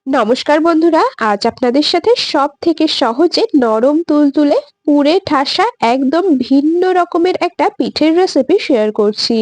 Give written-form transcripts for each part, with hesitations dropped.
নমস্কার বন্ধুরা, আজ আপনাদের সাথে সব থেকে সহজে নরম তুলতুলে পুরে ঠাসা একদম ভিন্ন রকমের একটা পিঠের রেসিপি শেয়ার করছি।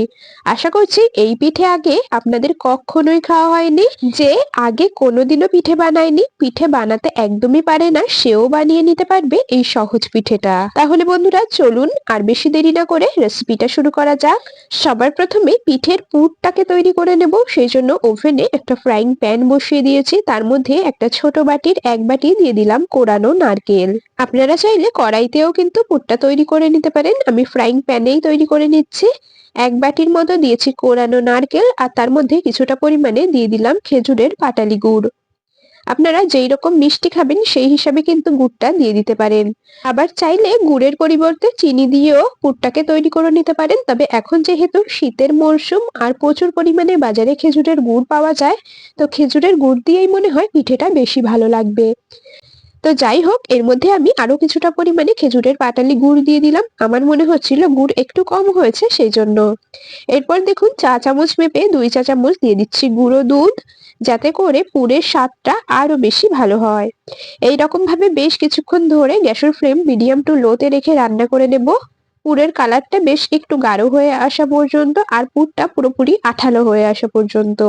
আশা করছি এই পিঠে আগে আপনাদের কখনোই খাওয়া হয়নি। যে আগে কোনোদিনও পিঠে বানায়নি, পিঠে বানাতে একদমই পারে না, সেও বানিয়ে নিতে পারবে এই সহজ পিঠেটা। তাহলে বন্ধুরা চলুন আর বেশি দেরি না করে রেসিপিটা শুরু করা যাক। সবার প্রথমে পিঠের পুরটাকে তৈরি করে নেব। সেই জন্য ওভেনে একটা ফ্রাইং প্যান বসিয়ে দিয়েছি, তার মধ্যে একটা ছোট বাটির 1 বাটি দিয়ে দিলাম কোরানো নারকেল। আপনারা চাইলে কড়াইতেও কিন্তু পুরটা তৈরি করে নিতে পারেন, আমি ফ্রাইং প্যানেই তৈরি করে নিচ্ছি। 1 বাটির মতো দিয়েছি কোরানো নারকেল, আর তার মধ্যে কিছুটা পরিমাণে দিয়ে দিলাম খেজুরের পাটালি গুড়। আপনারা যেই রকম মিষ্টি খাবেন সেই হিসাবে কিন্তু গুড়টা দিয়ে দিতে পারেন। আবার চাইলে গুড়ের পরিবর্তে চিনি দিয়েও পুরটাকে তৈরি করে নিতে পারেন, তবে এখন যেহেতু শীতের মরশুম আর প্রচুর পরিমাণে বাজারে খেজুরের গুড় পাওয়া যায়, তো খেজুরের গুড় দিয়েই মনে হয় পিঠেটা বেশি ভালো লাগবে। তো যাই হোক, এর মধ্যে আমি আরো কিছুটা পরিমাণে খেজুরের পাটালি গুড় দিয়ে দিলাম, আমার মনে হচ্ছিল গুড় একটু কম হয়েছে সেই জন্য। এরপর দেখুন, চা চামচ মেপে 2 চা চামচ দিয়ে দিচ্ছি গুঁড়ো দুধ, যাতে করে পুরের স্বাদটা আরো বেশি ভালো হয়। এই রকম ভাবে বেশ কিছুক্ষণ ধরে গ্যাসের ফ্লেম মিডিয়াম টু লোতে রেখে রান্না করে নেব। পুরের কালারটা বেশ একটু গাঢ় হয়ে আসা পর্যন্ত, আর পুরটা পুরোপুরি আঠালো হয়ে আসা পর্যন্ত।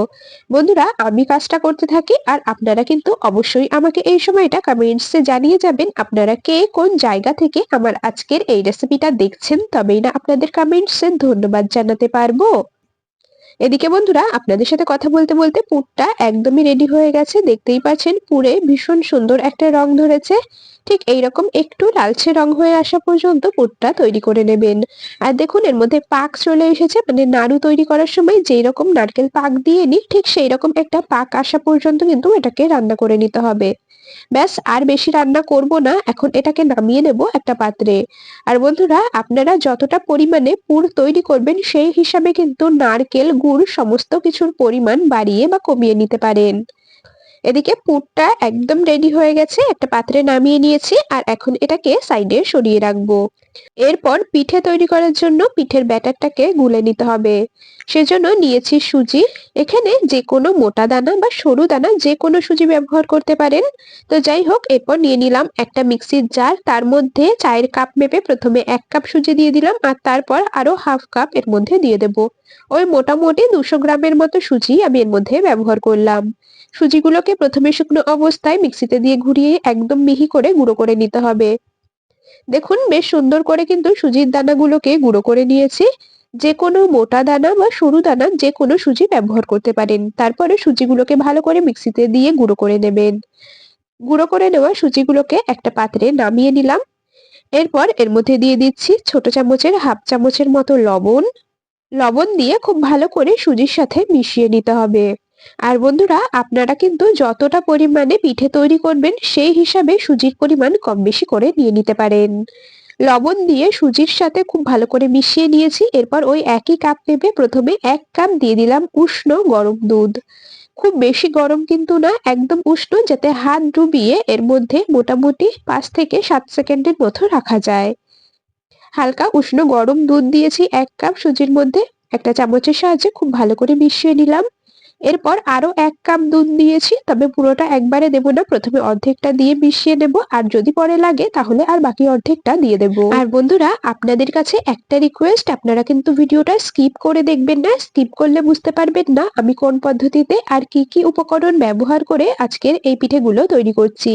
বন্ধুরা, আমি কাজটা করতে থাকি আর আপনারা কিন্তু অবশ্যই আমাকে এই সময়টা কমেন্টসে জানিয়ে যাবেন আপনারা কে কোন জায়গা থেকে আমার আজকের এই রেসিপিটা দেখছেন, তবেই না আপনাদের কমেন্টসে ধন্যবাদ জানাতে পারবো। এদিকে বন্ধুরা, আপনাদের সাথে কথা বলতে বলতে পুরটা একদমই রেডি হয়ে গেছে। দেখতেই পাচ্ছেন পুরে ভীষণ সুন্দর একটা রং ধরেছে। ঠিক এইরকম একটু লালচে রং হয়ে আসা পর্যন্ত পুরটা তৈরি করে নেবেন। আর দেখুন, এর মধ্যে পাক চলে এসেছে, মানে নাড়ু তৈরি করার সময় যেই রকম নারকেল পাক দিয়ে নিই, ঠিক সেই রকম একটা পাক আসা পর্যন্ত কিন্তু এটাকে রান্না করে নিতে হবে। ব্যাস, আর বেশি রান্না করব না, এখন এটাকে নামিয়ে নেব একটা পাত্রে। আর বন্ধুরা, আপনারা যতটা পরিমাণে পুর তৈরি করবেন সেই হিসাবে কিন্তু নারকেল, গুড় সমস্ত কিছুর পরিমাণ বাড়িয়ে বা কমিয়ে নিতে পারেন। এদিকে পুরটা একদম রেডি হয়ে গেছে, একটা পাত্রে নামিয়ে নিয়েছি, আর এখন এটাকে সাইডে সরিয়ে রাখবো। এরপর পিঠে তৈরি করার জন্য পিঠের ব্যাটারটাকে গুলে নিতে হবে। সেজন্য নিয়েছি সুজি। এখানে যে কোনো মোটা দানা বা সরু দানা যে কোনো সুজি ব্যবহার করতে পারেন। তো যাই হোক, এরপর নিয়ে নিলাম একটা মিক্সির জার, তার মধ্যে চায়ের কাপ মেপে প্রথমে 1 কাপ সুজি দিয়ে দিলাম, আর তারপর আরো হাফ কাপ এর মধ্যে দিয়ে দেব। ওই মোটামুটি 200 গ্রামের মতো সুজি আমি এর মধ্যে ব্যবহার করলাম। সুজিগুলোকে প্রথমে শুকনো অবস্থায় মিক্সিতে দিয়ে ঘুরিয়ে একদম মিহি করে গুঁড়ো করে নিতে হবে। দেখুন, বেশ সুন্দর করে কিন্তু সুজির দানাগুলোকে গুঁড়ো করে নিয়েছি। যে কোনো মোটা দানা বা সরু দানা যে কোনো সুজি ব্যবহার করতে পারেন। তারপরে সুজিগুলোকে ভালো করে মিক্সিতে দিয়ে গুঁড়ো করে নেবেন। গুঁড়ো করে নেওয়া সুজিগুলোকে একটা পাত্রে নামিয়ে নিলাম। এরপর এর মধ্যে দিয়ে দিচ্ছি ছোট চামচের হাফ চামচের মতো লবণ। লবণ দিয়ে খুব ভালো করে সুজির সাথে মিশিয়ে নিতে হবে। আর বন্ধুরা, আপনারা কিন্তু যতটা পরিমাণে পিঠে তৈরি করবেন সেই হিসাবে সুজির পরিমাণ কম বেশি করে নিয়ে নিতে পারেন। লবণ দিয়ে সুজির সাথে খুব ভালো করে মিশিয়ে নিয়েছি। এরপর ওই একই কাপ মেপে প্রথমে 1 কাপ দিয়ে দিলাম উষ্ণ গরম দুধ। খুব বেশি গরম কিন্তু না, একদম উষ্ণ, যাতে হাত ডুবিয়ে এর মধ্যে মোটামুটি 5 থেকে 7 সেকেন্ডের মতো রাখা যায়। হালকা উষ্ণ গরম দুধ দিয়েছি 1 কাপ সুজির মধ্যে। একটা চামচের সাহায্যে খুব ভালো করে মিশিয়ে নিলাম। এরপর আরো 1 কাপ দুধ দিয়েছি, তবে পুরোটা একবারে দেব না, প্রথমে অর্ধেকটা দিয়ে মিশিয়ে নেব, আর যদি পরে লাগে তাহলে আর বাকি অর্ধেকটা দিয়ে দেব। আর বন্ধুরা, আপনাদের কাছে একটা রিকোয়েস্ট, আপনারা কিন্তু ভিডিওটা স্কিপ করে দেখবেন না। স্কিপ করলে বুঝতে পারবেন না আমি কোন পদ্ধতিতে আর কি কি উপকরণ ব্যবহার করে আজকের এই পিঠেগুলো তৈরি করছি।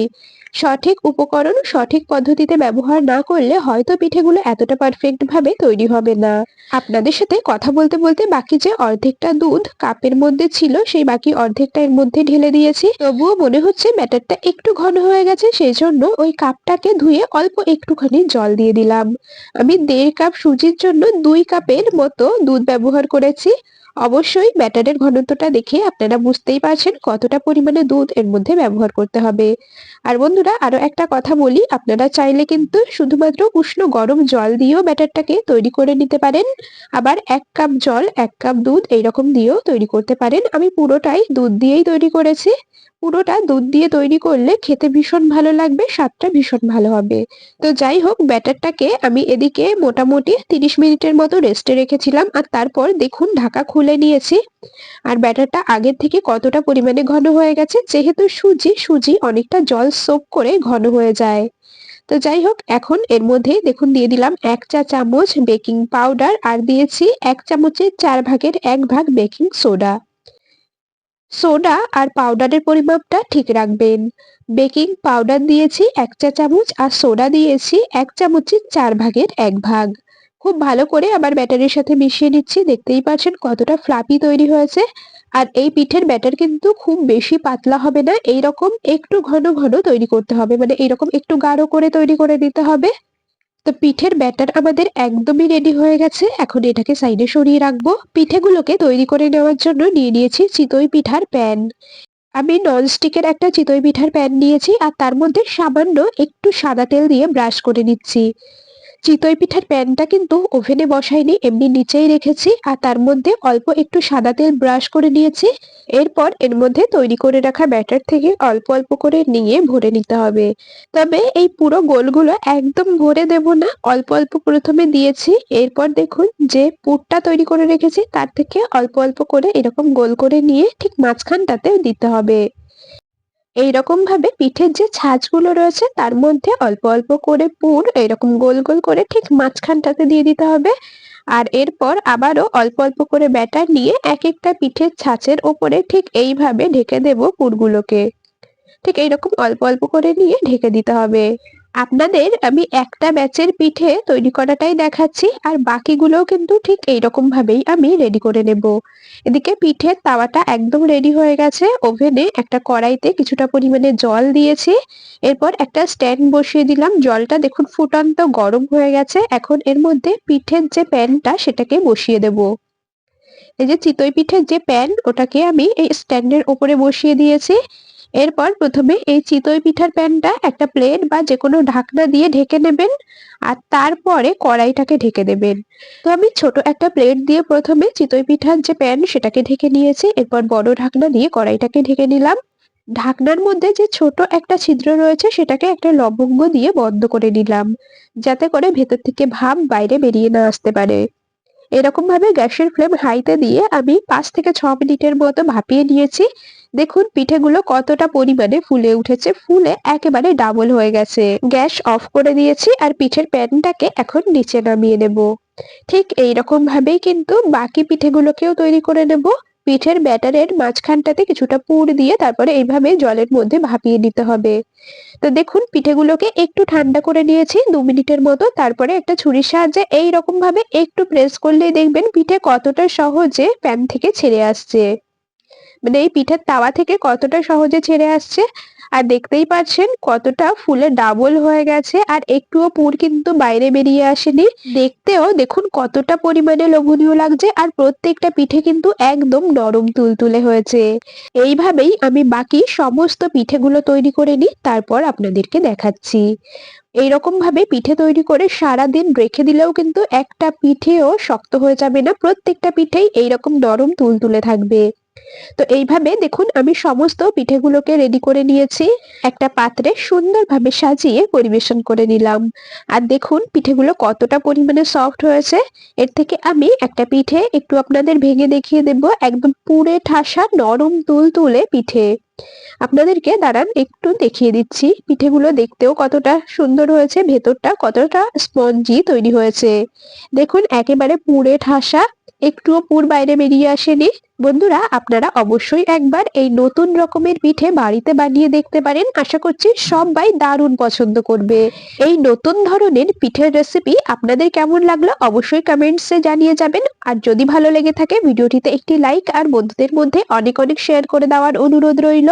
সঠিক উপকরণ সঠিক পদ্ধতিতে ব্যবহার না করলে হয়তো পিঠেগুলো এতটা পারফেক্ট ভাবে তৈরি হবে না। আপনাদের সাথে কথা বলতে বলতে বাকি যে অর্ধেকটা দুধ কাপের মধ্যে ছিল, সেই বাকি অর্ধেকটা এর মধ্যে ঢেলে দিয়েছি। তবুও মনে হচ্ছে ব্যাটারটা একটু ঘন হয়ে গেছে, সেই জন্য ওই কাপটাকে ধুয়ে অল্প একটুখানি জল দিয়ে দিলাম। আমি 1.5 কাপ সুজির জন্য 2 কাপের মতো দুধ ব্যবহার করেছি। অবশ্যই ব্যাটারের ঘনত্বটা দেখে আপনারা বুঝতেই পারছেন কতটা পরিমাণে দুধ এর মধ্যে ব্যবহার করতে হবে। আর বন্ধুরা, আরো একটা কথা বলি, আপনারা চাইলে কিন্তু শুধুমাত্র উষ্ণ গরম জল দিয়েও ব্যাটারটাকে তৈরি করে নিতে পারেন। আবার 1 কাপ জল 1 কাপ দুধ এইরকম দিয়েও তৈরি করতে পারেন। আমি পুরোটাই দুধ দিয়েই তৈরি করেছি। পুরোটা দুধ দিয়ে তৈরি করলে খেতে ভীষণ ভালো লাগবে, স্বাদটা ভীষণ ভালো হবে। তো যাই হোক, ব্যাটারটাকে আমি এদিকে মোটামুটি 30 মিনিটের মতো রেস্টে রেখেছিলাম, আর তারপর দেখুন ঢাকা খুলে নিয়েছি। আর ব্যাটারটা আগের থেকে কতটা পরিমাণে ঘন হয়ে গেছে, যেহেতু সুজি অনেকটা জল সোক করে ঘন হয়ে যায়। তো যাই হোক, এখন এর মধ্যে দেখুন দিয়ে দিলাম 1 চা চামচ বেকিং পাউডার, আর দিয়েছি 1 চামচের 4 ভাগের 1 ভাগ বেকিং সোডা। সোডা আর পাউডারের পরিমাপটা ঠিক রাখবেন। বেকিং পাউডার দিয়েছি 1 চা চামচ, আর সোডা দিয়েছি 1 চামচের 4 ভাগের 1 ভাগ। খুব ভালো করে আবার ব্যাটারের সাথে মিশিয়ে নিচ্ছি। দেখতেই পাচ্ছেন কতটা ফ্লাফি তৈরি হয়েছে। আর এই পিঠের ব্যাটার কিন্তু খুব বেশি পাতলা হবে না, এইরকম একটু ঘন ঘন তৈরি করতে হবে, মানে এইরকম একটু গাঢ় করে তৈরি করে দিতে হবে। তো পিঠের ব্যাটার আমাদের একদমই রেডি হয়ে গেছে। এখন এটাকে সাইডে সরিয়ে রাখবো। পিঠেগুলোকে তৈরি করে নেওয়ার জন্য নিয়ে নিয়েছি চিতই পিঠার প্যান। আমি ননস্টিকের একটা চিতই পিঠার প্যান নিয়েছি, আর তার মধ্যে সামান্য একটু সাদা তেল দিয়ে ব্রাশ করে নিচ্ছি। চিতই পিঠার প্যানটা কিন্তু ওভেনে বসাইনি, এমনি নিচেই রেখেছি, আর তার মধ্যে অল্প একটু সাদা তেল ব্রাশ করে নিয়েছি। এরপর এর মধ্যে তৈরি করে রাখা ব্যাটার থেকে অল্প অল্প করে নিয়ে ভরে নিতে হবে। তবে এই পুরো গোলগুলো একদম ভরে দেব না, অল্প অল্প প্রথমে দিয়েছি। এরপর দেখুন যে পুরটা তৈরি করে রেখেছি তার থেকে অল্প অল্প করে এরকম গোল করে নিয়ে ঠিক মাঝখানটাতে দিতে হবে। এইরকম ভাবে পিঠের যে ছাঁচগুলো রয়েছে তার মধ্যে অল্প অল্প করে পুর এরকম গোল গোল করে ঠিক মাঝখানটাতে দিয়ে দিতে হবে। আর এরপর আবারও অল্প অল্প করে ব্যাটার নিয়ে এক একটা পিঠের ছাঁচের ওপরে ঠিক এইভাবে ঢেকে দেব পুরগুলোকে। ঠিক এইরকম অল্প অল্প করে নিয়ে ঢেকে দিতে হবে। আপনাদের আমি একটা ব্যাচের পিঠে তৈরি করাটাই দেখাচ্ছি, আর বাকিগুলোও কিন্তু ঠিক এইরকম ভাবেই আমি রেডি করে নেব। এদিকে পিঠের তাওয়াটা একদম রেডি হয়ে গেছে। ওভেনে একটা কড়াইতে কিছুটা পরিমাণে জল দিয়েছি। এরপর একটা স্ট্যান্ড বসিয়ে দিলাম। জলটা দেখুন ফুটন্ত গরম হয়ে গেছে। এখন এর মধ্যে পিঠের যে প্যানটা সেটাকে বসিয়ে দেব। এই যে চিতই পিঠের যে প্যান, ওটাকে আমি এই স্ট্যান্ডের উপরে বসিয়ে দিয়েছি। এরপর প্রথমে এই চিতই পিঠার প্যানটা একটা প্লেট বা যেকোনো ঢাকনা দিয়ে ঢেকে নেবেন, আর তারপরে কড়াইটাকে ঢেকে দেবেন। তো আমি ছোট একটা প্লেট দিয়ে প্রথমে চিতই পিঠার যে প্যান সেটাকে ঢেকে নিয়েছি, এরপর বড় ঢাকনা দিয়ে কড়াইটাকে ঢেকে নিলাম। ঢাকনার মধ্যে যে ছোট একটা ছিদ্র রয়েছে সেটাকে একটা লবঙ্গ দিয়ে বন্ধ করে নিলাম, যাতে করে ভেতর থেকে ভাপ বাইরে বেরিয়ে না আসতে পারে। এরকম ভাবে গ্যাসের ফ্লেম হাইতে দিয়ে আমি 5 থেকে 6 মিনিটের মতো ভাপিয়ে নিয়েছি। দেখুন পিঠেগুলো কতটা পরিমাণে ফুলে উঠেছে, ফুলে একেবারে ডাবল হয়ে গেছে। গ্যাস অফ করে দিয়েছি, আর পিঠের প্যানটাকে এখন নিচে নামিয়ে নেব। ঠিক এইরকম ভাবেই কিন্তু বাকি পিঠেগুলোকেও তৈরি করে নেব। পিঠের ব্যাটারের মাঝখানটাতে কিছুটা পুর দিয়ে তারপরে এইভাবে জলের মধ্যে ভাপিয়ে নিতে হবে। তো দেখুন পিঠেগুলোকে একটু ঠান্ডা করে নিয়েছি 2 মিনিটের মতো। তারপরে একটা ছুরির সাহায্যে এইরকম ভাবে একটু প্রেস করলেই দেখবেন পিঠে কতটা সহজে প্যান থেকে ছেড়ে আসছে। মানে এই পিঠের তাওয়া থেকে কতটা সহজে ছেড়ে আসছে। আর দেখতেই পাচ্ছেন কতটা ফুলে ডাবল হয়ে গেছে, আর একটুও পুর কিন্তু বাইরে বেরিয়ে আসেনি। দেখতেও দেখুন কতটা পরিমাণে লোভনীয় লাগছে, আর প্রত্যেকটা পিঠে কিন্তু একদম নরম তুলতুলে হয়েছে। এইভাবেই আমি বাকি সমস্ত পিঠেগুলো তৈরি করে নিই, তারপর আপনাদেরকে দেখাচ্ছি। এইরকম ভাবে পিঠে তৈরি করে সারাদিন রেখে দিলেও কিন্তু একটা পিঠেও শক্ত হয়ে যাবে না, প্রত্যেকটা পিঠেই এইরকম নরম তুলতুলে থাকবে। তো এইভাবে দেখুন আমি সমস্ত পিঠেগুলোকে রেডি করে নিয়েছি। একটা পাত্রে সুন্দরভাবে সাজিয়ে পরিবেশন করে নিলাম। আর দেখুন পিঠেগুলো কতটা পরিমাণে সফট হয়েছে। এর থেকে আমি একটা পিঠে একটু আপনাদের ভেঙে দেখিয়ে দেব, একদম পুরে ঠাসা নরম তুলতুলে পিঠে। আপনাদেরকে দাঁড়ান একটু দেখিয়ে দিচ্ছি পিঠেগুলো দেখতেও কতটা সুন্দর হয়েছে, ভেতরটা কতটা স্পঞ্জি তৈরি হয়েছে। দেখুন একেবারে পুরে ঠাসা, একটুও পুর বাইরে বেরিয়ে আসেনি। বন্ধুরা আপনারা অবশ্যই একবার এই নতুন রকমের পিঠে বাড়িতে বানিয়ে দেখতে পারেন। আশা করছি সবাই দারুণ পছন্দ করবে। এই নতুন ধরনের পিঠের রেসিপি আপনাদের কেমন লাগলো অবশ্যই কমেন্টসে জানিয়ে যাবেন। আর যদি ভালো লেগে থাকে ভিডিওটিতে একটি লাইক আর বন্ধুদের মধ্যে অনেক অনেক শেয়ার করে দেওয়ার অনুরোধ রইল।